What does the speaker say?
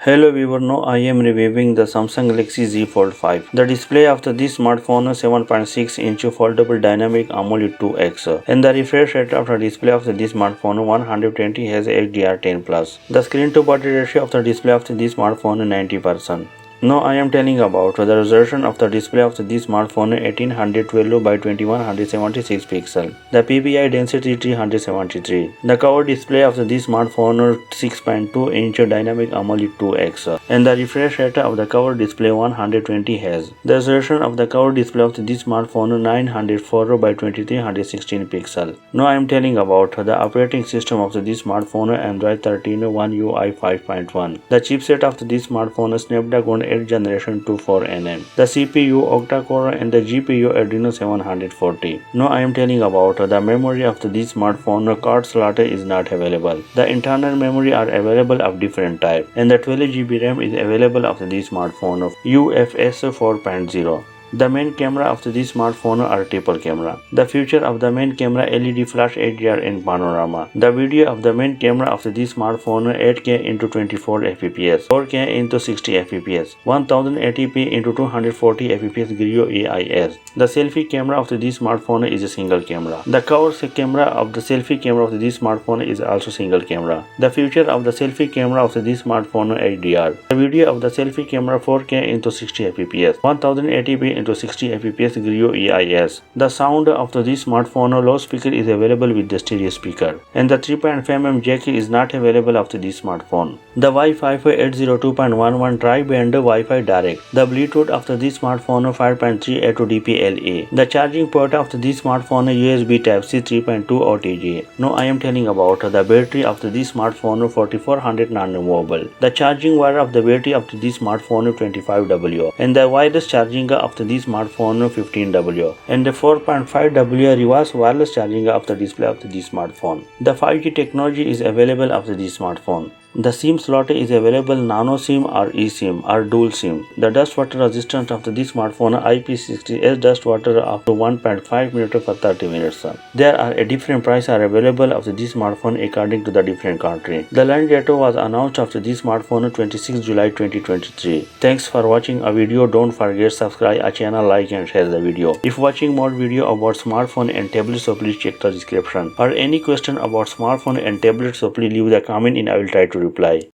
Hello viewer, now I am reviewing the Samsung Galaxy Z Fold 5. The display of this smartphone is 7.6-inch foldable dynamic AMOLED 2X and the refresh rate of the display of this smartphone 120 Hz HDR10+. The screen to body ratio of the display of this smartphone 90%. Now I am telling about the resolution of the display of this smartphone 1812 by 2176 pixel. The PPI density 373. The cover display of this smartphone 6.2-inch dynamic AMOLED 2X and the refresh rate of the cover display 120 Hz. The resolution of the cover display of this smartphone 904 by 2316 pixel. Now I am telling about the operating system of this smartphone Android 13 One UI 5.1. The chipset of this smartphone Snapdragon 8th generation 24nm. The CPU octa-core and the GPU Adreno 740. Now I am telling about the memory of this smartphone. Card slot is not available. The internal memory are available of different type and the 12GB RAM is available of this smartphone of UFS 4.0. The main camera of this smartphone are triple camera. The feature of the main camera LED flash HDR in panorama. The video of the main camera of this smartphone 8K into 24 fps, 4K into 60 fps, 1080p into 240 fps Grio EIS. The selfie camera of this smartphone is a single camera. The cover camera of the selfie camera of this smartphone is also single camera. The feature of the selfie camera of this smartphone HDR. The video of the selfie camera 4K into 60 fps, 1080p into 60 fps Grio EIS. The sound of this smartphone loudspeaker is available with the stereo speaker and the 3.5mm jack is not available of this smartphone. The Wi-Fi 802.11 tri-band Wi-Fi direct. The Bluetooth of this smartphone 5.3 to DPLA. The charging port of this smartphone USB Type-C 3.2 OTG. Now I am telling about the battery of this smartphone 4400 nanomovable. The charging wire of the battery of this smartphone 25W and the wireless charging of this smartphone 15W and the 4.5W reverse wireless charging of the display of this smartphone. The 5G technology is available of this smartphone. The SIM slot is available nano SIM or eSIM or dual SIM. The dust water resistance of this smartphone IP60S dust water up to 1.5 meter for 30 minutes. There are a different price are available of this smartphone according to the different country. The launch date was announced after this smartphone 26 July 2023. Thanks for watching a video. Don't forget subscribe our channel, like and share the video. If watching more video about smartphone and tablet, so please check the description. Or any question about smartphone and tablet, so please leave the comment and I will try to reply.